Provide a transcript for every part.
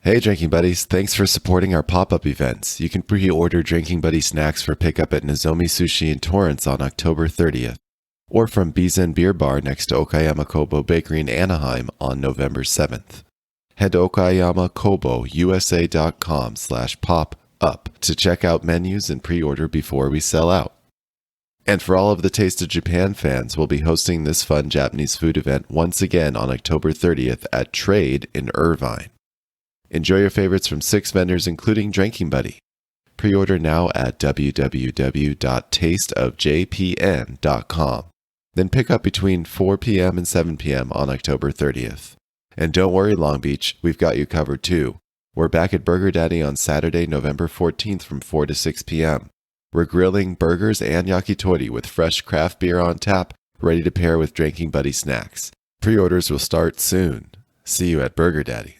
Hey Drinking Buddies, thanks for supporting our pop-up events. You can pre-order Drinking Buddy snacks for pickup at Nozomi Sushi in Torrance on October 30th, or from Bizen Beer Bar next to Okayama Kobo Bakery in Anaheim on November 7th. Head to okayamakobo.usa.com/pop-up to check out menus and pre-order before we sell out. And for all of the Taste of Japan fans, we'll be hosting this fun Japanese food event once again on October 30th at Trade in Irvine. Enjoy your favorites from 6 vendors, including Drinking Buddy. Pre-order now at www.tasteofjpn.com. Then pick up between 4 p.m. and 7 p.m. on October 30th. And don't worry, Long Beach, we've got you covered too. We're back at Burger Daddy on Saturday, November 14th from 4 to 6 p.m. We're grilling burgers and yakitori with fresh craft beer on tap, ready to pair with Drinking Buddy snacks. Pre-orders will start soon. See you at Burger Daddy.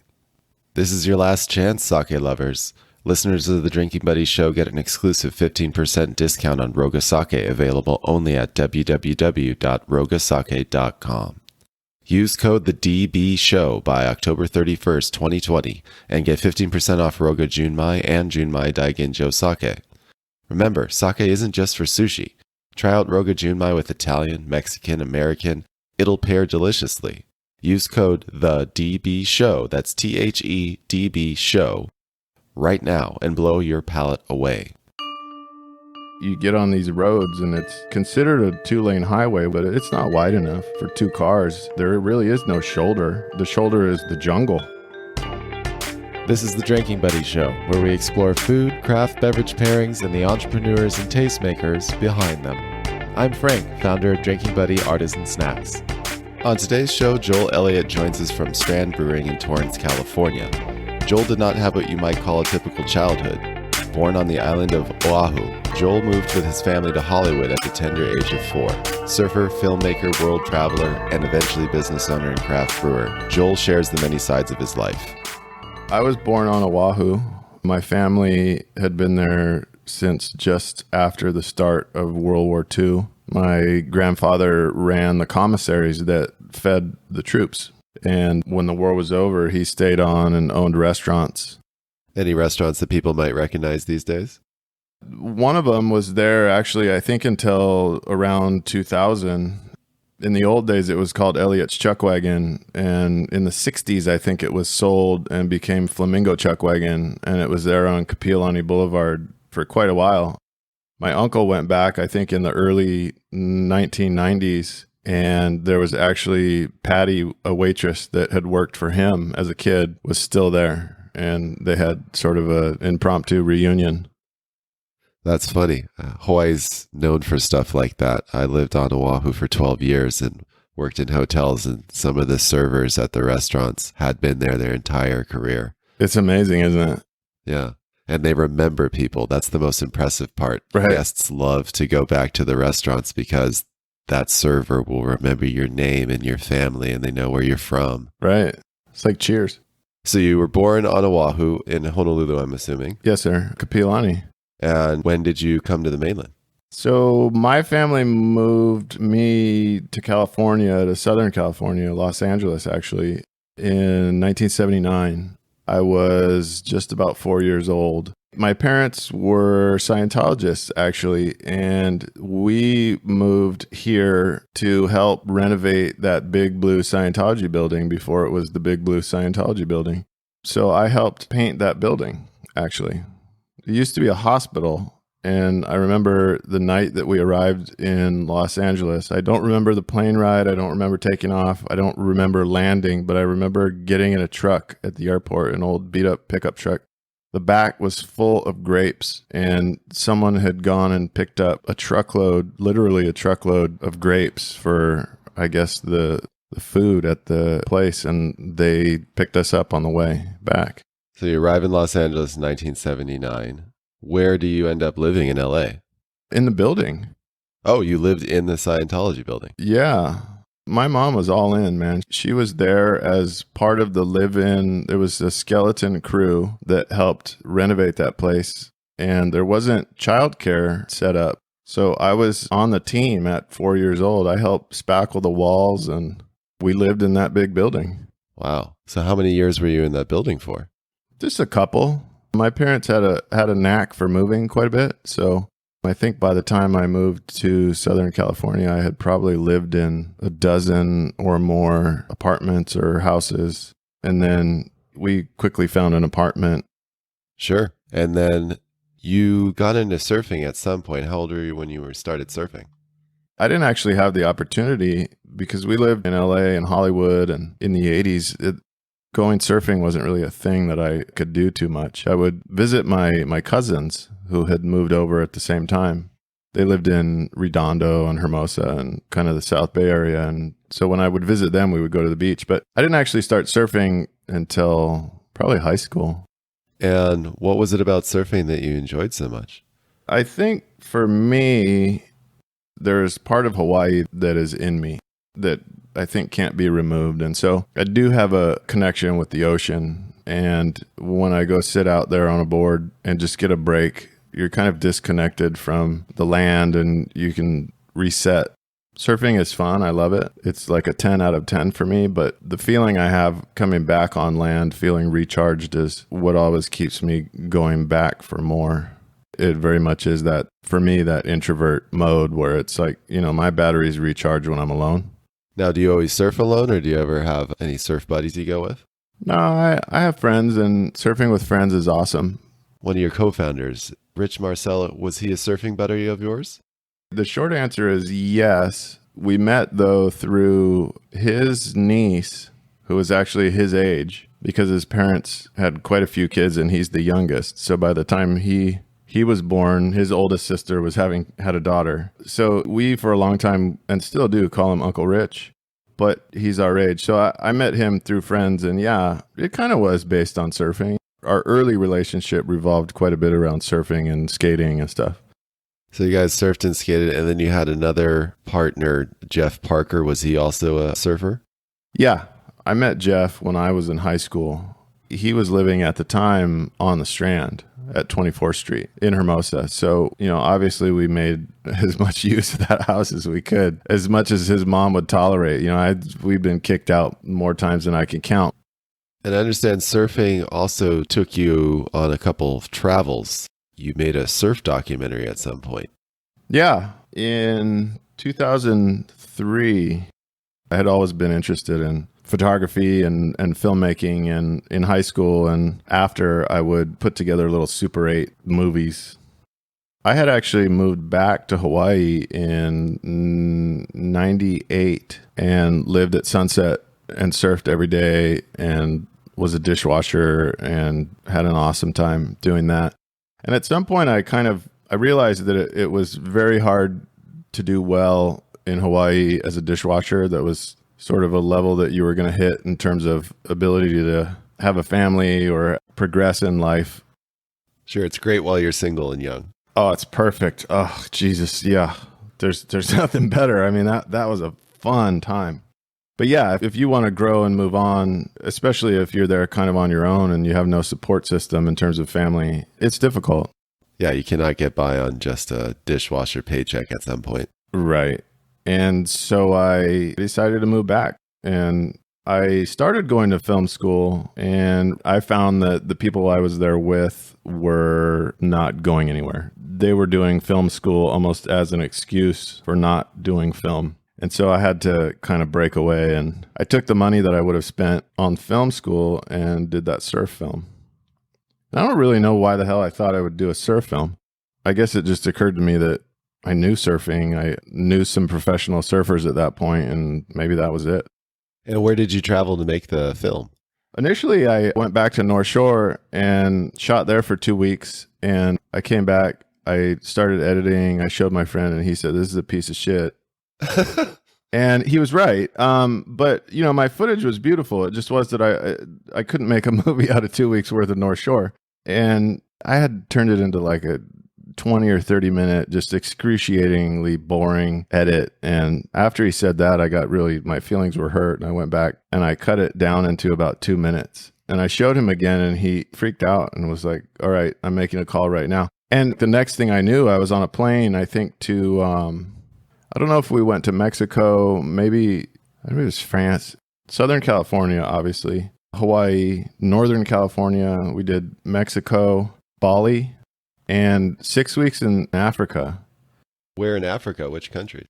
This is your last chance, sake lovers. Listeners of the Drinking Buddy show get an exclusive 15% discount on Roga Sake, available only at www.rogasake.com. Use code TheDBShow by October 31st, 2020, and get 15% off Roga Junmai and Junmai Daiginjo Sake. Remember, sake isn't just for sushi. Try out Roga Junmai with Italian, Mexican, American. It'll pair deliciously. Use code TheDBShow, that's THEDB Show, right now and blow your palate away. You get on these roads and it's considered a 2-lane highway, but it's not wide enough for 2 cars. There really is no shoulder. The shoulder is the jungle. This is the Drinking Buddy Show, where we explore food, craft beverage pairings, and the entrepreneurs and tastemakers behind them. I'm Frank, founder of Drinking Buddy Artisan Snacks. On today's show, Joel Elliott joins us from Strand Brewing in Torrance, California. Joel did not have what you might call a typical childhood. Born on the island of Oahu, Joel moved with his family to Hollywood at the tender age of 4. Surfer, filmmaker, world traveler, and eventually business owner and craft brewer, Joel shares the many sides of his life. I was born on Oahu. My family had been there since just after the start of World War II. My grandfather ran the commissaries that fed the troops. And when the war was over, he stayed on and owned restaurants. Any restaurants that people might recognize these days? One of them was there actually, I think, until around 2000. In the old days, it was called Elliott's Chuck Wagon. And in the 60s, I think it was sold and became Flamingo Chuck Wagon. And it was there on Kapiolani Boulevard for quite a while. My uncle went back, I think, in the early 1990s, and there was actually Patty, a waitress that had worked for him as a kid, was still there, and they had sort of an impromptu reunion. That's funny. Hawaii's known for stuff like that. I lived on Oahu for 12 years and worked in hotels, and some of the servers at the restaurants had been there their entire career. It's amazing, isn't it? Yeah. And they remember people. That's the most impressive part. Right. Guests love to go back to the restaurants because that server will remember your name and your family, and they know where you're from. Right. It's like Cheers. So you were born on Oahu in Honolulu, I'm assuming. Yes, sir. Kapiolani. And when did you come to the mainland? So my family moved me to California, to Southern California, Los Angeles, actually, in 1979. I was just about 4 years old. My parents were Scientologists, actually, and we moved here to help renovate that Big Blue Scientology building before it was the Big Blue Scientology building. So I helped paint that building, actually. It used to be a hospital, and I remember the night that we arrived in Los Angeles. I don't remember the plane ride. I don't remember taking off. I don't remember landing, but I remember getting in a truck at the airport, an old beat-up pickup truck. The back was full of grapes, and someone had gone and picked up a truckload, literally a truckload of grapes for, I guess, the food at the place, and they picked us up on the way back. So you arrive in Los Angeles in 1979. Where do you end up living in LA? In the building. Oh, you lived in the Scientology building. Yeah. My mom was all in, man. She was there as part of the live-in. There was a skeleton crew that helped renovate that place, and there wasn't childcare set up. So I was on the team at 4 years old. I helped spackle the walls, and we lived in that big building. Wow. So how many years were you in that building for? Just a couple. My parents had a knack for moving quite a bit. So I think by the time I moved to Southern California, I had probably lived in a dozen or more apartments or houses. And then we quickly found an apartment. Sure. And then you got into surfing at some point. How old were you when you started surfing? I didn't actually have the opportunity because we lived in LA and Hollywood, and in the 80s, going surfing wasn't really a thing that I could do too much. I would visit my cousins who had moved over at the same time. They lived in Redondo and Hermosa and kind of the South Bay area. And so when I would visit them, we would go to the beach. But I didn't actually start surfing until probably high school. And what was it about surfing that you enjoyed so much? I think for me, there's part of Hawaii that is in me that I think can't be removed. And so I do have a connection with the ocean. And when I go sit out there on a board and just get a break, you're kind of disconnected from the land and you can reset. Surfing is fun. I love it. It's like a 10 out of 10 for me. But the feeling I have coming back on land, feeling recharged, is what always keeps me going back for more. It very much is that, for me, that introvert mode where it's like, my batteries recharge when I'm alone. Now, do you always surf alone, or do you ever have any surf buddies you go with? No, I have friends, and surfing with friends is awesome. One of your co-founders, Rich Marcelo, was he a surfing buddy of yours? The short answer is yes. We met, though, through his niece, who was actually his age, because his parents had quite a few kids, and he's the youngest. So by the time he was born, his oldest sister had a daughter. So we, for a long time, and still do, call him Uncle Rich, but he's our age. So I met him through friends, and yeah, it kind of was based on surfing. Our early relationship revolved quite a bit around surfing and skating and stuff. So you guys surfed and skated, and then you had another partner, Jeff Parker. Was he also a surfer? Yeah, I met Jeff when I was in high school. He was living at the time on the Strand at 24th Street in Hermosa. So, obviously we made as much use of that house as we could, as much as his mom would tolerate. We've been kicked out more times than I can count. And I understand surfing also took you on a couple of travels. You made a surf documentary at some point. Yeah. In 2003, I had always been interested in photography and filmmaking, and in high school and after, I would put together little Super 8 movies. I had actually moved back to Hawaii in 98 and lived at Sunset and surfed every day and was a dishwasher and had an awesome time doing that. And at some point, I realized that it was very hard to do well in Hawaii as a dishwasher. That was sort of a level that you were going to hit in terms of ability to have a family or progress in life. Sure, it's great while you're single and young. Oh, it's perfect. Oh, Jesus, yeah. There's nothing better. I mean, that was a fun time. But yeah, if you want to grow and move on, especially if you're there kind of on your own and you have no support system in terms of family, it's difficult. Yeah, you cannot get by on just a dishwasher paycheck at some point. Right. And so I decided to move back, and I started going to film school, and I found that the people I was there with were not going anywhere. They were doing film school almost as an excuse for not doing film. And so I had to kind of break away, and I took the money that I would have spent on film school and did that surf film. I don't really know why the hell I thought I would do a surf film. I guess it just occurred to me that I knew surfing. I knew some professional surfers at that point, and maybe that was it. And where did you travel to make the film? Initially, I went back to North Shore and shot there for 2 weeks, and I came back. I started editing. I showed my friend, and he said, "This is a piece of shit." And he was right. But my footage was beautiful. It just was that I couldn't make a movie out of 2 weeks worth of North Shore. And I had turned it into like a 20 or 30 minute, just excruciatingly boring edit. And after he said that, my feelings were hurt. And I went back and I cut it down into about 2 minutes. And I showed him again, and he freaked out and was like, "All right, I'm making a call right now." And the next thing I knew, I was on a plane, I think to, I don't know if we went to Mexico, maybe it was France, Southern California, obviously. Hawaii, Northern California. We did Mexico, Bali, and 6 weeks in Africa. Where in Africa? Which country?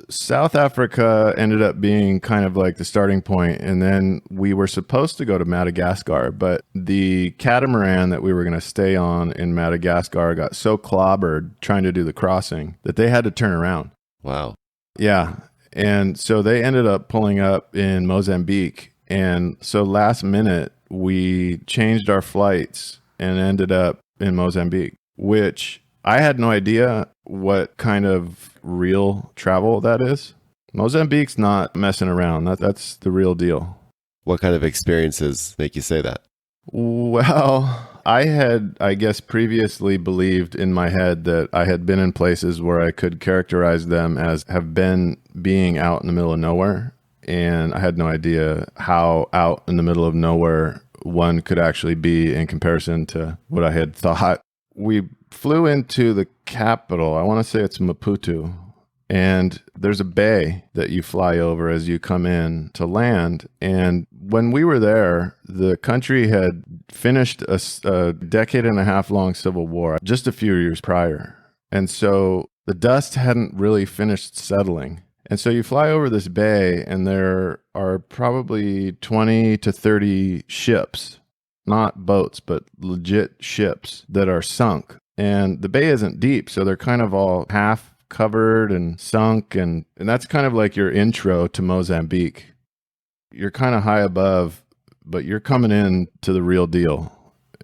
South Africa ended up being kind of like the starting point, and then we were supposed to go to Madagascar, but the catamaran that we were going to stay on in Madagascar got so clobbered trying to do the crossing that they had to turn around. Wow. Yeah. And so they ended up pulling up in Mozambique. And so last minute, we changed our flights and ended up in Mozambique, which I had no idea what kind of real travel that is. Mozambique's not messing around. That's the real deal. What kind of experiences make you say that? Well, I had, I guess, previously believed in my head that I had been in places where I could characterize them as have been being out in the middle of nowhere. And I had no idea how out in the middle of nowhere one could actually be in comparison to what I had thought. We flew into the capital. I want to say it's Maputo. And there's a bay that you fly over as you come in to land. And when we were there, the country had finished a decade and a half long civil war just a few years prior. And so the dust hadn't really finished settling. And so you fly over this bay, and there are probably 20 to 30 ships, not boats, but legit ships that are sunk. And the bay isn't deep, so they're kind of all half covered and sunk. And that's kind of like your intro to Mozambique. You're kind of high above, but you're coming in to the real deal.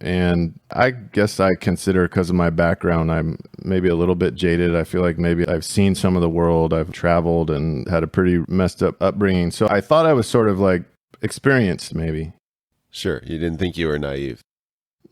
And I guess I consider, because of my background, I'm maybe a little bit jaded. I feel like maybe I've seen some of the world. I've traveled and had a pretty messed up upbringing. So I thought I was sort of like experienced, maybe. Sure. You didn't think you were naive.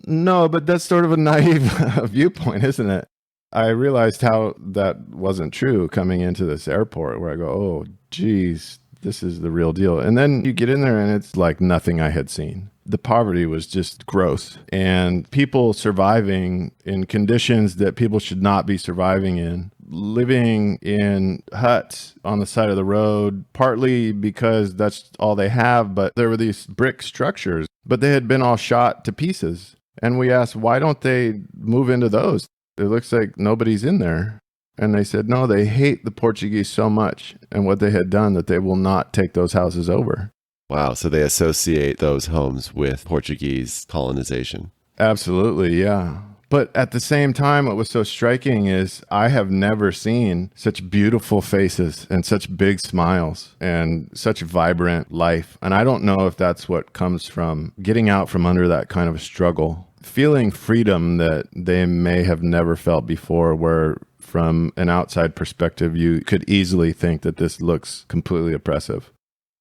No, but that's sort of a naive viewpoint, isn't it? I realized how that wasn't true coming into this airport, where I go, oh, geez, this is the real deal. And then you get in there and it's like nothing I had seen. The poverty was just gross, and people surviving in conditions that people should not be surviving in, living in huts on the side of the road, partly because that's all they have. But there were these brick structures, but they had been all shot to pieces. And we asked, why don't they move into those? It looks like nobody's in there. And they said, no, they hate the Portuguese so much and what they had done that they will not take those houses over. Wow. So they associate those homes with Portuguese colonization. Absolutely. Yeah. But at the same time, what was so striking is I have never seen such beautiful faces and such big smiles and such vibrant life. And I don't know if that's what comes from getting out from under that kind of a struggle, feeling freedom that they may have never felt before, where from an outside perspective, you could easily think that this looks completely oppressive.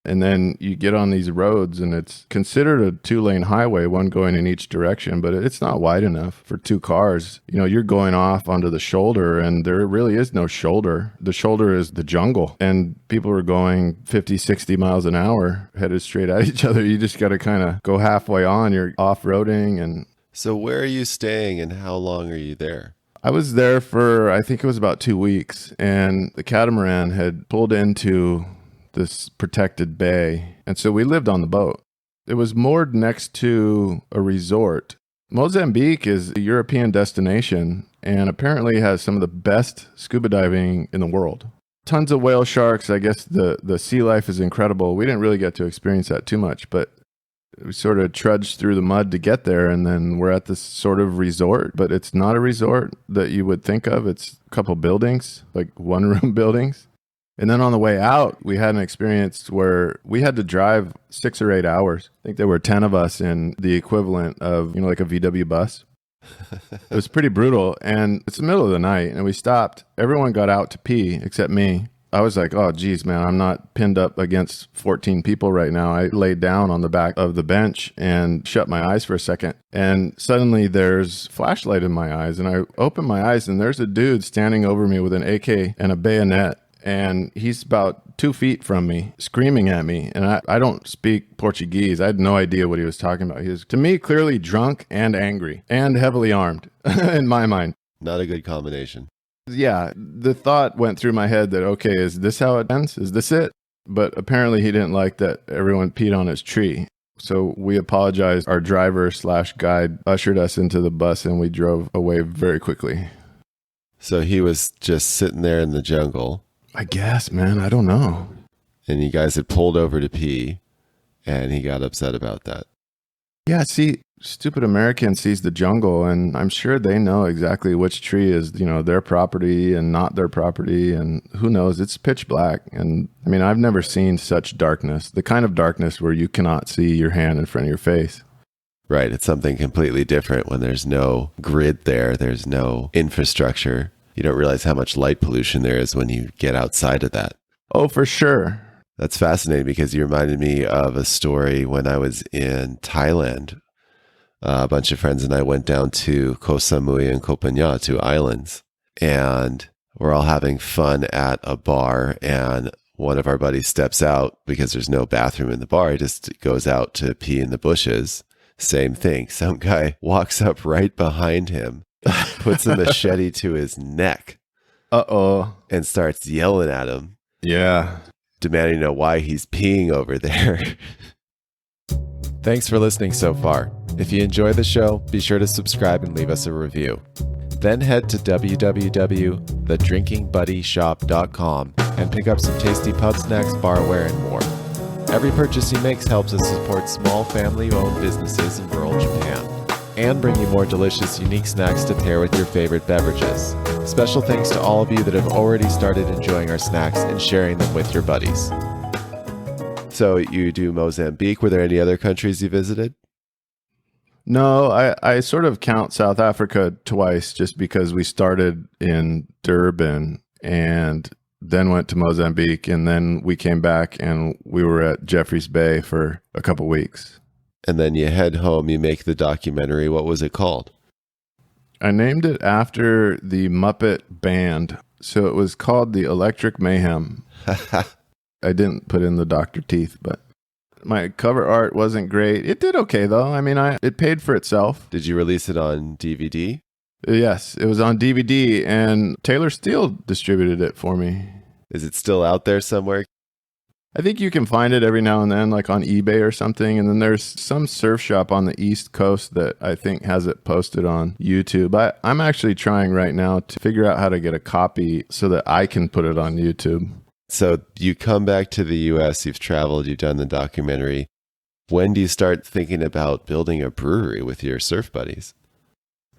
And then you get on these roads and it's considered a 2-lane highway, one going in each direction, but it's not wide enough for 2 cars. You know, you're going off onto the shoulder and there really is no shoulder. The shoulder is the jungle, and people are going 50, 60 miles an hour headed straight at each other. You just got to kind of go halfway on. You're off-roading. And so where are you staying and how long are you there? I was there for, I think it was about 2 weeks, and the catamaran had pulled into this protected bay. And so we lived on the boat. It was moored next to a resort. Mozambique is a European destination and apparently has some of the best scuba diving in the world. Tons of whale sharks. I guess the sea life is incredible. We didn't really get to experience that too much, but we sort of trudged through the mud to get there. And then we're at this sort of resort, but it's not a resort that you would think of. It's a couple buildings, like one-room buildings. And then on the way out, we had an experience where we had to drive 6 or 8 hours. I think there were 10 of us in the equivalent of, like a VW bus. It was pretty brutal. And it's the middle of the night and we stopped. Everyone got out to pee except me. I was like, oh, geez, man, I'm not pinned up against 14 people right now. I laid down on the back of the bench and shut my eyes for a second. And suddenly there's flashlight in my eyes. And I open my eyes and there's a dude standing over me with an AK and a bayonet. And he's about 2 feet from me, screaming at me. And I don't speak Portuguese. I had no idea what he was talking about. He was, to me, clearly drunk and angry and heavily armed in my mind. Not a good combination. Yeah, the thought went through my head that, okay, is this how it ends? Is this it? But apparently he didn't like that everyone peed on his tree. So we apologized. Our driver/guide ushered us into the bus and we drove away very quickly. So he was just sitting there in the jungle. I guess, man. I don't know. And you guys had pulled over to pee, and he got upset about that. Yeah, see, stupid American sees the jungle, and I'm sure they know exactly which tree is, their property and not their property, and who knows, it's pitch black. And I mean, I've never seen such darkness, the kind of darkness where you cannot see your hand in front of your face. Right, it's something completely different when there's no grid there, there's no infrastructure. You don't realize how much light pollution there is when you get outside of that. Oh, for sure. That's fascinating because you reminded me of a story when I was in Thailand. A bunch of friends and I went down to Koh Samui and Koh Phangan, 2 islands, and we're all having fun at a bar, and one of our buddies steps out because there's no bathroom in the bar. He just goes out to pee in the bushes. Same thing. Some guy walks up right behind him, puts a machete to his neck, and starts yelling at him. Yeah. Demanding to know why he's peeing over there. Thanks for listening so far. If you enjoy the show, be sure to subscribe and leave us a review. Then head to www.thedrinkingbuddyshop.com and pick up some tasty pub snacks, barware, and more. Every purchase he makes helps us support small family-owned businesses in rural Japan and bring you more delicious, unique snacks to pair with your favorite beverages. Special thanks to all of you that have already started enjoying our snacks and sharing them with your buddies. So you do Mozambique. Were there any other countries you visited? No, I sort of count South Africa twice just because we started in Durban and then went to Mozambique, and then we came back and we were at Jeffreys Bay for a couple weeks. And then you head home, you make the documentary. What was it called? I named it after the Muppet band. So it was called the Electric Mayhem. I didn't put in the Dr. Teeth, but my cover art wasn't great. It did okay, though. I mean, it paid for itself. Did you release it on DVD? Yes, it was on DVD, and Taylor Steele distributed it for me. Is it still out there somewhere? I think you can find it every now and then, like on eBay or something. And then there's some surf shop on the East Coast that I think has it posted on YouTube. I'm actually trying right now to figure out how to get a copy so that I can put it on YouTube. So you come back to the U.S., you've traveled, you've done the documentary. When do you start thinking about building a brewery with your surf buddies?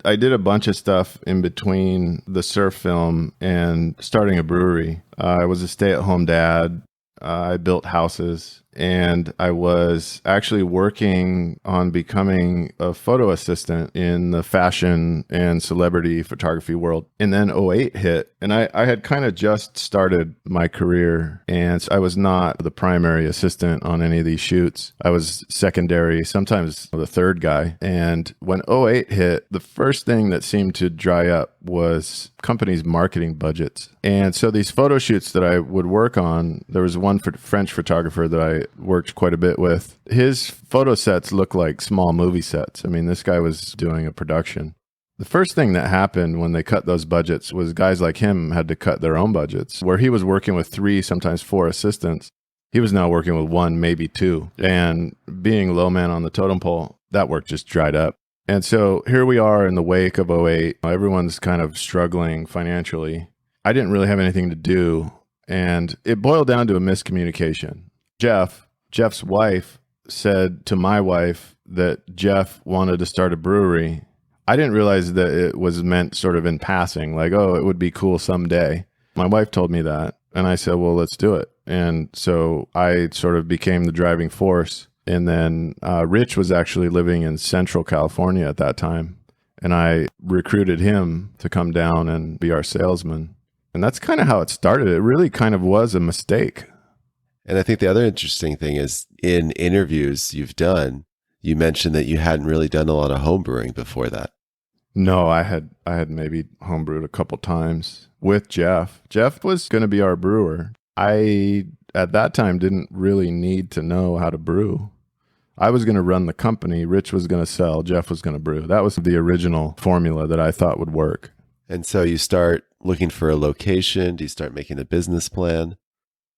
I did a bunch of stuff in between the surf film and starting a brewery. I was a stay-at-home dad. I built houses, and I was actually working on becoming a photo assistant in the fashion and celebrity photography world. And then 2008 hit, and I had kind of just started my career, and I was not the primary assistant on any of these shoots. I was secondary, sometimes the third guy. And when 2008 hit, the first thing that seemed to dry up was companies' marketing budgets. And so these photo shoots that I would work on, there was one French photographer that I worked quite a bit with. His photo sets looked like small movie sets. I mean, this guy was doing a production. The first thing that happened when they cut those budgets was guys like him had to cut their own budgets. Where he was working with 3, sometimes 4 assistants, he was now working with 1, maybe 2. And being low man on the totem pole, that work just dried up. And so here we are in the wake of 2008. Everyone's kind of struggling financially. I didn't really have anything to do. And it boiled down to a miscommunication. Jeff's wife said to my wife that Jeff wanted to start a brewery. I didn't realize that it was meant sort of in passing, like, oh, it would be cool someday. My wife told me that. And I said, well, let's do it. And so I sort of became the driving force. And then Rich was actually living in Central California at that time. And I recruited him to come down and be our salesman. And that's kind of how it started. It really kind of was a mistake. And I think the other interesting thing is in interviews you've done, you mentioned that you hadn't really done a lot of homebrewing before that. No, I had maybe homebrewed a couple times with Jeff. Jeff was going to be our brewer. I, at that time, didn't really need to know how to brew. I was going to run the company. Rich was going to sell. Jeff was going to brew. That was the original formula that I thought would work. And so you start looking for a location. Do you start making a business plan?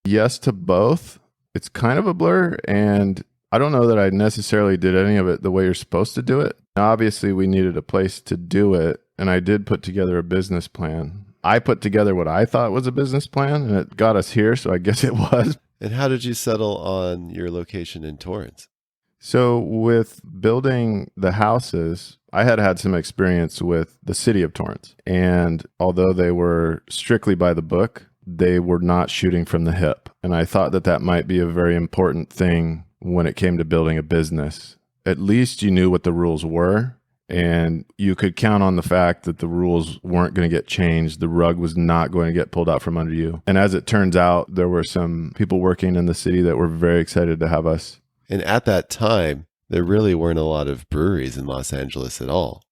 Yes to both. It's kind of a blur. And I don't know that I necessarily did any of it the way you're supposed to do it. Obviously, we needed a place to do it, and I did put together a business plan. I put together what I thought was a business plan, and it got us here, so I guess it was. And how did you settle on your location in Torrance? So with building the houses, I had some experience with the city of Torrance. And although they were strictly by the book, they were not shooting from the hip. And I thought that might be a very important thing when it came to building a business. At least you knew what the rules were, and you could count on the fact that the rules weren't going to get changed. The rug was not going to get pulled out from under you. And as it turns out, there were some people working in the city that were very excited to have us. And at that time, there really weren't a lot of breweries in Los Angeles at all.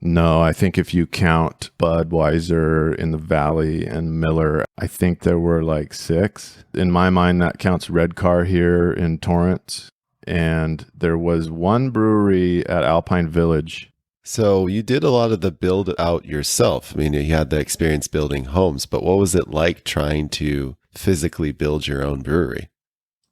No, I think if you count Budweiser in the Valley and Miller, I think there were like 6. In my mind, that counts Red Car here in Torrance. And there was one brewery at Alpine Village. So you did a lot of the build out yourself. I mean, you had the experience building homes, but what was it like trying to physically build your own brewery?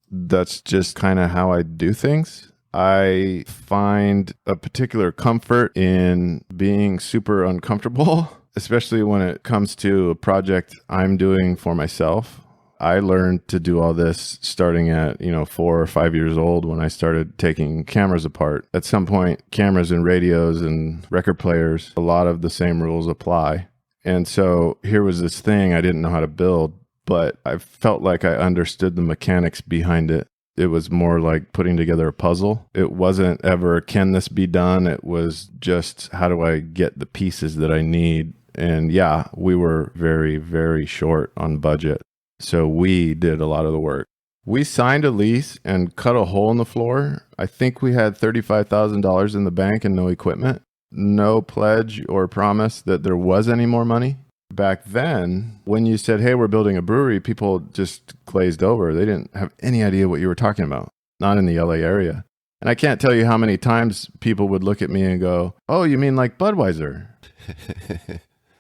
That's just kind of how I do things. I find a particular comfort in being super uncomfortable, especially when it comes to a project I'm doing for myself. I learned to do all this starting at, 4 or 5 years old when I started taking cameras apart. At some point, cameras and radios and record players, a lot of the same rules apply. And so here was this thing I didn't know how to build, but I felt like I understood the mechanics behind it. It was more like putting together a puzzle. It wasn't ever, can this be done? It was just, how do I get the pieces that I need? And yeah, we were very, very short on budget. So we did a lot of the work. We signed a lease and cut a hole in the floor. I think we had $35,000 in the bank and no equipment. No pledge or promise that there was any more money. Back then, when you said, hey, we're building a brewery, people just glazed over. They didn't have any idea what you were talking about, not in the LA area. And I can't tell you how many times people would look at me and go, oh, you mean like Budweiser?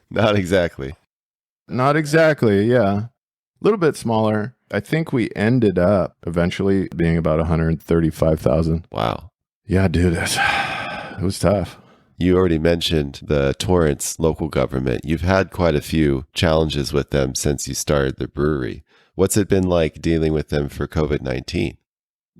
Not exactly. Not exactly, yeah. A little bit smaller. I think we ended up eventually being about 135,000. Wow. Yeah, dude, it was tough. You already mentioned the Torrance local government. You've had quite a few challenges with them since you started the brewery. What's it been like dealing with them for COVID-19?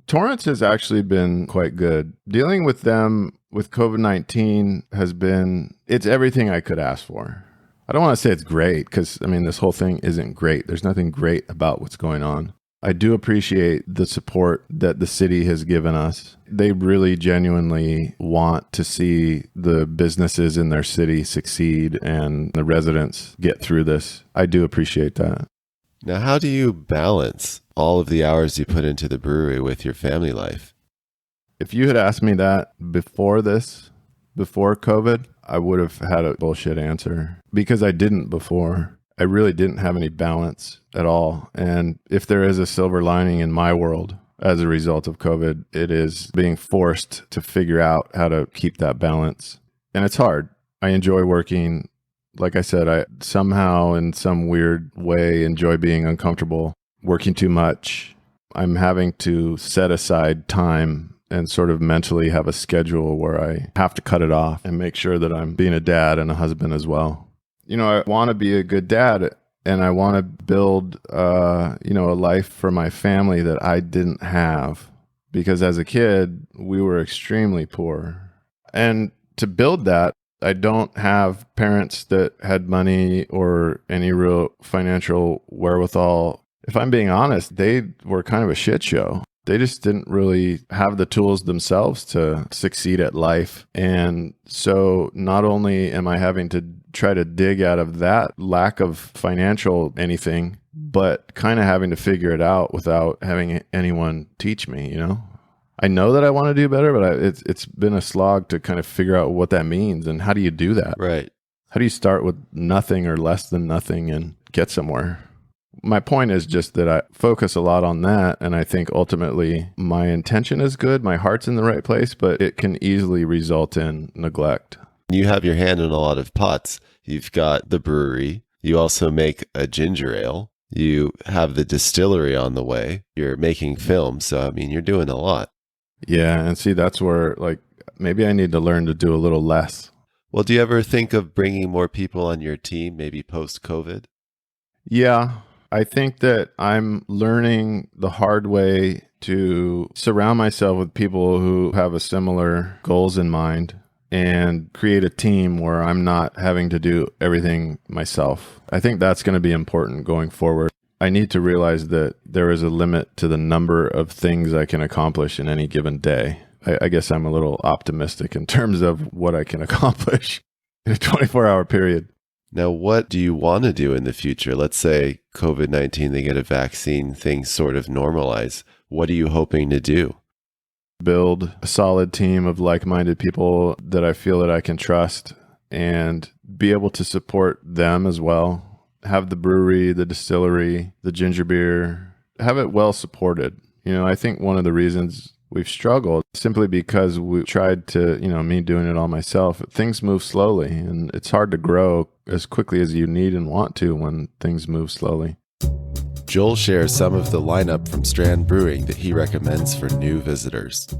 Torrance has actually been quite good. Dealing with them with COVID-19 it's everything I could ask for. I don't want to say it's great because, this whole thing isn't great. There's nothing great about what's going on. I do appreciate the support that the city has given us. They really genuinely want to see the businesses in their city succeed and the residents get through this. I do appreciate that. Now, how do you balance all of the hours you put into the brewery with your family life? If you had asked me that before COVID, I would have had a bullshit answer because I didn't before. I really didn't have any balance at all. And if there is a silver lining in my world as a result of COVID, it is being forced to figure out how to keep that balance. And it's hard. I enjoy working. Like I said, I somehow in some weird way enjoy being uncomfortable, working too much. I'm having to set aside time and sort of mentally have a schedule where I have to cut it off and make sure that I'm being a dad and a husband as well. I want to be a good dad and I want to build, a life for my family that I didn't have because as a kid, we were extremely poor. And to build that, I don't have parents that had money or any real financial wherewithal. If I'm being honest, they were kind of a shit show. They just didn't really have the tools themselves to succeed at life. And so not only am I having to try to dig out of that lack of financial anything, but kind of having to figure it out without having anyone teach me, I know that I want to do better, but it's been a slog to kind of figure out what that means and how do you do that? Right. How do you start with nothing or less than nothing and get somewhere? My point is just that I focus a lot on that. And I think ultimately my intention is good. My heart's in the right place, but it can easily result in neglect. You have your hand in a lot of pots. You've got the brewery. You also make a ginger ale. You have the distillery on the way. You're making film. So, you're doing a lot. Yeah. And see, that's where like maybe I need to learn to do a little less. Well, do you ever think of bringing more people on your team, maybe post-COVID? Yeah. I think that I'm learning the hard way to surround myself with people who have a similar goals in mind and create a team where I'm not having to do everything myself. I think that's going to be important going forward. I need to realize that there is a limit to the number of things I can accomplish in any given day. I guess I'm a little optimistic in terms of what I can accomplish in a 24-hour period. Now, what do you want to do in the future? Let's say COVID-19, they get a vaccine, things sort of normalize. What are you hoping to do? Build a solid team of like-minded people that I feel that I can trust and be able to support them as well. Have the brewery, the distillery, the ginger beer, have it well supported. I think one of the reasons we've struggled simply because we tried to, me doing it all myself. Things move slowly and it's hard to grow as quickly as you need and want to when things move slowly. Joel shares some of the lineup from Strand Brewing that he recommends for new visitors.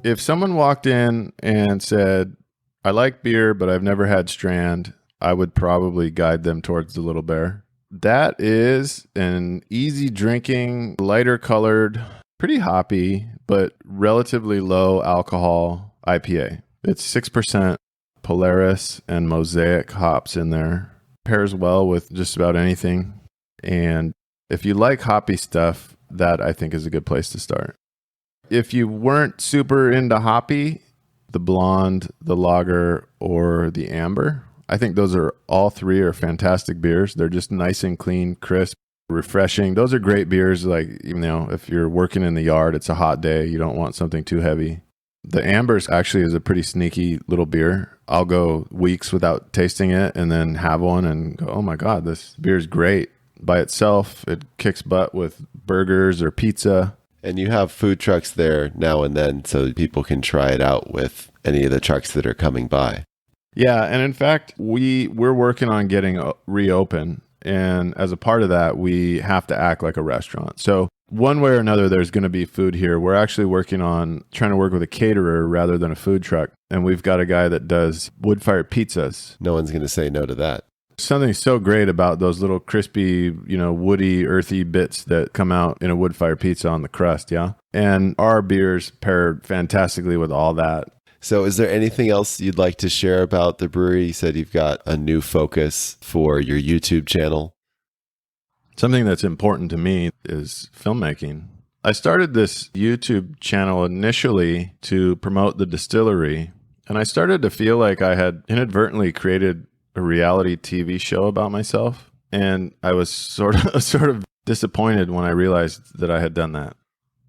If someone walked in and said, I like beer, but I've never had Strand, I would probably guide them towards the Little Bear. That is an easy drinking, lighter colored, pretty hoppy, but relatively low alcohol IPA. It's 6% Polaris and Mosaic hops in there. Pairs well with just about anything. And if you like hoppy stuff, that I think is a good place to start. If you weren't super into hoppy, the blonde, the lager, or the amber, I think those are all three are fantastic beers. They're just nice and clean, crisp, refreshing. Those are great beers. Like, if you're working in the yard, it's a hot day, you don't want something too heavy. The Amber's actually is a pretty sneaky little beer. I'll go weeks without tasting it and then have one and go, oh my God, this beer is great. By itself, it kicks butt with burgers or pizza. And you have food trucks there now and then so people can try it out with any of the trucks that are coming by. Yeah, and in fact, we're working on getting reopened. And as a part of that, we have to act like a restaurant. So one way or another, there's going to be food here. We're actually working on trying to work with a caterer rather than a food truck. And we've got a guy that does wood-fired pizzas. No one's going to say no to that. Something so great about those little crispy, woody, earthy bits that come out in a wood-fired pizza on the crust, yeah? And our beers pair fantastically with all that. So is there anything else you'd like to share about the brewery? You said you've got a new focus for your YouTube channel. Something that's important to me is filmmaking. I started this YouTube channel initially to promote the distillery, and I started to feel like I had inadvertently created a reality TV show about myself, and I was sort of disappointed when I realized that I had done that.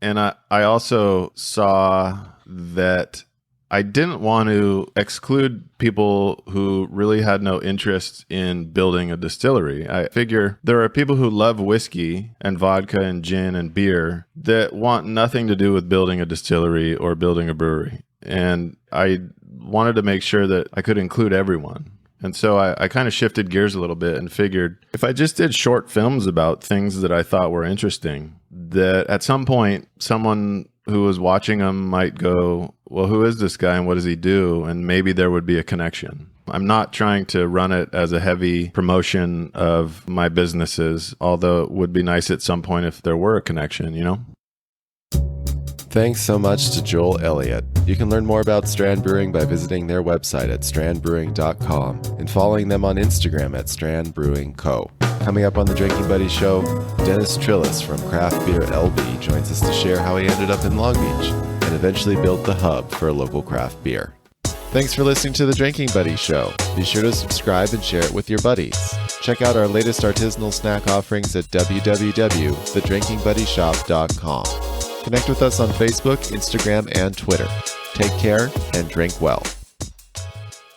And I also saw that I didn't want to exclude people who really had no interest in building a distillery. I figure there are people who love whiskey and vodka and gin and beer that want nothing to do with building a distillery or building a brewery. And I wanted to make sure that I could include everyone. And so I kind of shifted gears a little bit and figured if I just did short films about things that I thought were interesting, that at some point someone who was watching them might go, well, who is this guy and what does he do? And maybe there would be a connection. I'm not trying to run it as a heavy promotion of my businesses, although it would be nice at some point if there were a connection, Thanks so much to Joel Elliott. You can learn more about Strand Brewing by visiting their website at strandbrewing.com and following them on Instagram at Strand Brewing Co. Coming up on the Drinking Buddies show, Dennis Trillis from Craft Beer LB joins us to share how he ended up in Long Beach and eventually built the hub for a local craft beer. Thanks for listening to the Drinking Buddies show. Be sure to subscribe and share it with your buddies. Check out our latest artisanal snack offerings at www.thedrinkingbuddyshop.com. Connect with us on Facebook, Instagram, and Twitter. Take care and drink well.